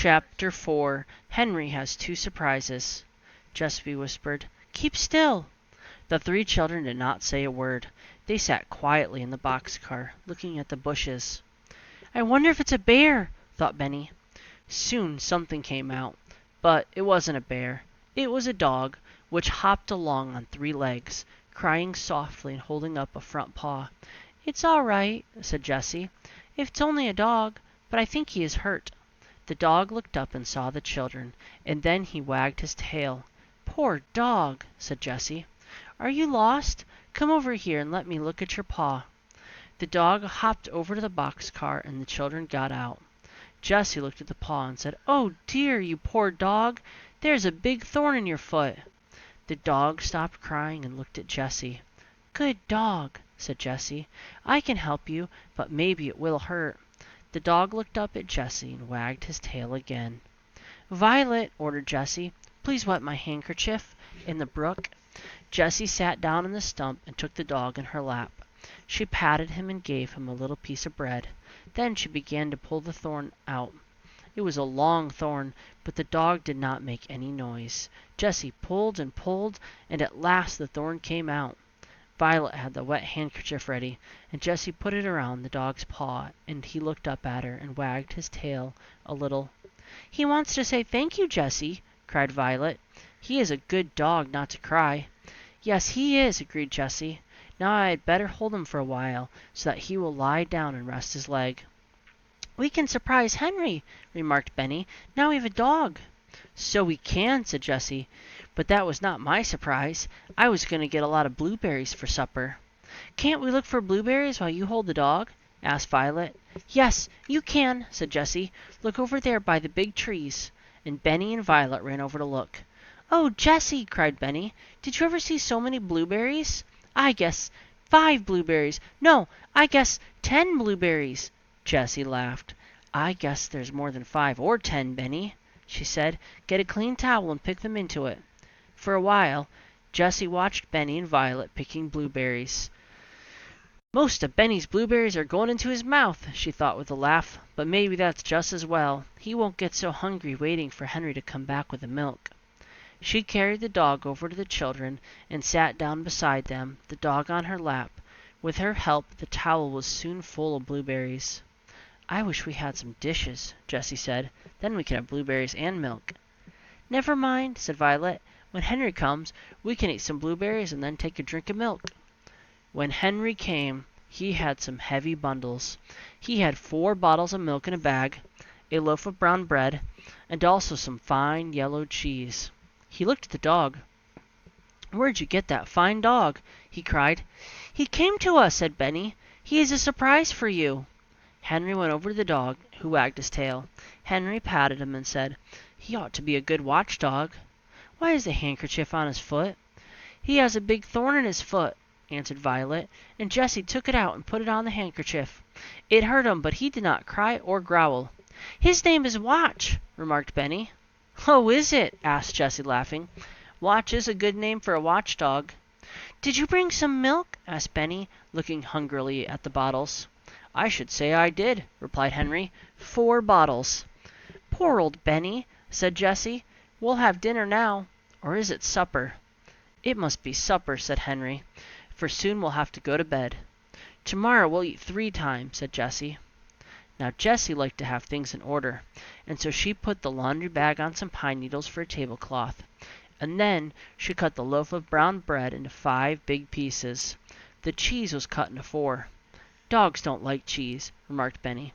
Chapter 4 Henry Has Two Surprises. Jessie whispered, "Keep still." The three children did not say a word. They sat quietly in the boxcar, looking at the bushes. "I wonder if it's a bear," thought Benny. Soon something came out, but it wasn't a bear. It was a dog, which hopped along on three legs, crying softly and holding up a front paw. "It's all right," said Jessie. "If it's only a dog, but I think he is hurt." The dog looked up and saw the children, and then he wagged his tail. "Poor dog," said Jessie. "Are you lost? Come over here and let me look at your paw." The dog hopped over to the boxcar, and the children got out. Jessie looked at the paw and said, "Oh dear, you poor dog, there's a big thorn in your foot." The dog stopped crying and looked at Jessie. "Good dog," said Jessie. "I can help you, but maybe it will hurt." The dog looked up at Jessie and wagged his tail again. "Violet," ordered Jessie, "please wet my handkerchief in the brook." Jessie sat down on the stump and took the dog in her lap. She patted him and gave him a little piece of bread. Then she began to pull the thorn out. It was a long thorn, but the dog did not make any noise. Jessie pulled and pulled, and at last the thorn came out. Violet had the wet handkerchief ready, and Jessie put it around the dog's paw, and he looked up at her and wagged his tail a little. "He wants to say thank you, Jessie," cried Violet. "He is a good dog not to cry." "Yes, he is," agreed Jessie. "Now I had better hold him for a while, so that he will lie down and rest his leg." "We can surprise Henry," remarked Benny. "Now we have a dog." "So we can," said Jessie. "But that was not my surprise. I was going to get a lot of blueberries for supper." "Can't we look for blueberries while you hold the dog?" asked Violet. "Yes, you can," said Jessie. "Look over there by the big trees." And Benny and Violet ran over to look. "Oh, Jessie," cried Benny, "did you ever see so many blueberries? I guess 5 blueberries. No, I guess 10 blueberries." Jessie laughed. "I guess there's more than 5 or 10, Benny," she said. "Get a clean towel and pick them into it." For a while, Jessie watched Benny and Violet picking blueberries. "Most of Benny's blueberries are going into his mouth," she thought with a laugh. "But maybe that's just as well. He won't get so hungry waiting for Henry to come back with the milk." She carried the dog over to the children and sat down beside them, the dog on her lap. With her help, the towel was soon full of blueberries. "I wish we had some dishes," Jessie said. "Then we could have blueberries and milk." "Never mind," said Violet. "When Henry comes, we can eat some blueberries and then take a drink of milk." When Henry came, he had some heavy bundles. He had 4 bottles of milk in a bag, a loaf of brown bread, and also some fine yellow cheese. He looked at the dog. "Where'd you get that fine dog?" he cried. "He came to us," said Benny. "He is a surprise for you." Henry went over to the dog, who wagged his tail. Henry patted him and said, "He ought to be a good watchdog. Why is the handkerchief on his foot?" "He has a big thorn in his foot," answered Violet, and Jessie took it out and put it on the handkerchief. It hurt him, but he did not cry or growl. "His name is Watch," remarked Benny. "Oh, is it?" asked Jessie, laughing. "Watch is a good name for a watchdog." "Did you bring some milk?" asked Benny, looking hungrily at the bottles. "I should say I did," replied Henry. 4 bottles. "Poor old Benny," said Jessie. "We'll have dinner now. Or is it supper?" "It must be supper," said Henry, "for soon we'll have to go to bed." "Tomorrow we'll eat 3 times," said Jessie. Now Jessie liked to have things in order, and so she put the laundry bag on some pine needles for a tablecloth. And then she cut the loaf of brown bread into 5 big pieces. The cheese was cut into 4. "Dogs don't like cheese," remarked Benny.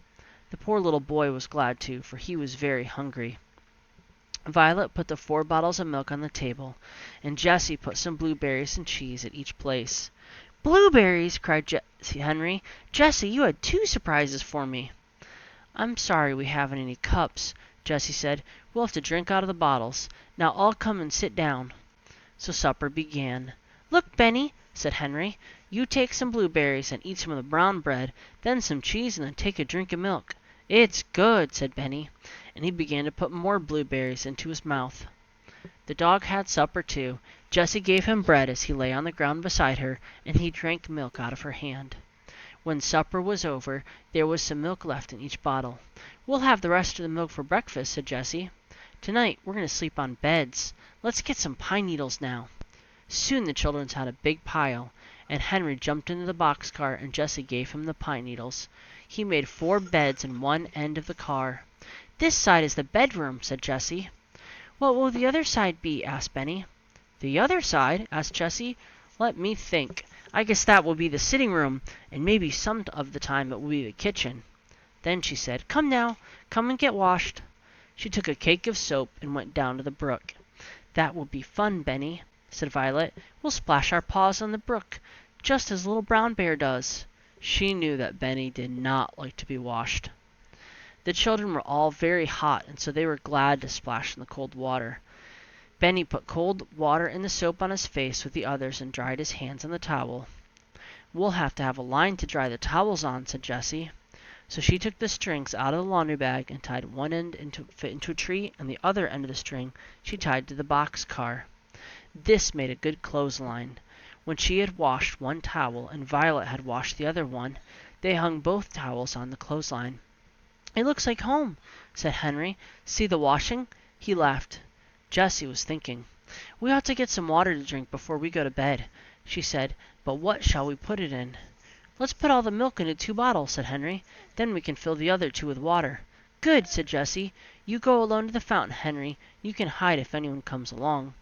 The poor little boy was glad too, for he was very hungry. Violet put the 4 bottles of milk on the table, and Jessie put some blueberries and cheese at each place. "Blueberries!" cried Henry. "Jessie, you had 2 surprises for me." "I'm sorry we haven't any cups," Jessie said. "We'll have to drink out of the bottles. Now all come and sit down." So supper began. "Look, Benny," said Henry. "You take some blueberries and eat some of the brown bread, then some cheese, and then take a drink of milk." "It's good," said Benny, and he began to put more blueberries into his mouth. The dog had supper too. Jessie gave him bread as he lay on the ground beside her, and he drank milk out of her hand. When supper was over, there was some milk left in each bottle. "We'll have the rest of the milk for breakfast," said Jessie. "Tonight we're going to sleep on beds. Let's get some pine needles now." Soon the children had a big pile, and Henry jumped into the box-car and Jessie gave him the pine needles. He made 4 beds in one end of the car. "This side is the bedroom," said Jessie. "What will the other side be?" asked Benny. "The other side?" asked Jessie. "Let me think. I guess that will be the sitting room, and maybe some of the time it will be the kitchen." Then she said, "Come now, come and get washed." She took a cake of soap and went down to the brook. "That will be fun, Benny," said Violet. "We'll splash our paws on the brook, just as little brown bear does." She knew that Benny did not like to be washed. The children were all very hot, and so they were glad to splash in the cold water. Benny put cold water in the soap on his face with the others and dried his hands on the towel. "We'll have to have a line to dry the towels on," said Jessie. So she took the strings out of the laundry bag and tied one end into a tree, and the other end of the string she tied to the box car. This made a good clothesline. When she had washed one towel and Violet had washed the other one, they hung both towels on the clothesline. "It looks like home," said Henry. "See the washing?" He laughed. Jessie was thinking. "We ought to get some water to drink before we go to bed," she said. "But what shall we put it in?" "Let's put all the milk into 2 bottles," said Henry. "Then we can fill the other 2 with water." "Good," said Jessie. "You go alone to the fountain, Henry. You can hide if anyone comes along."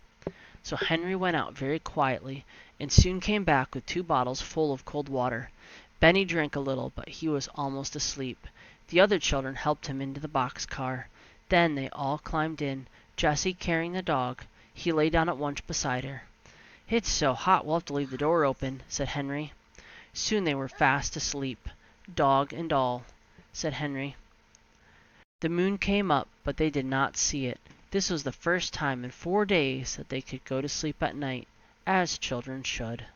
So Henry went out very quietly, and soon came back with 2 bottles full of cold water. Benny drank a little, but he was almost asleep. The other children helped him into the box car. Then they all climbed in, Jessie carrying the dog. He lay down at once beside her. "It's so hot we'll have to leave the door open," said Henry. Soon they were fast asleep, "dog and all," said Henry. The moon came up, but they did not see it. This was the first time in 4 days that they could go to sleep at night, as children should.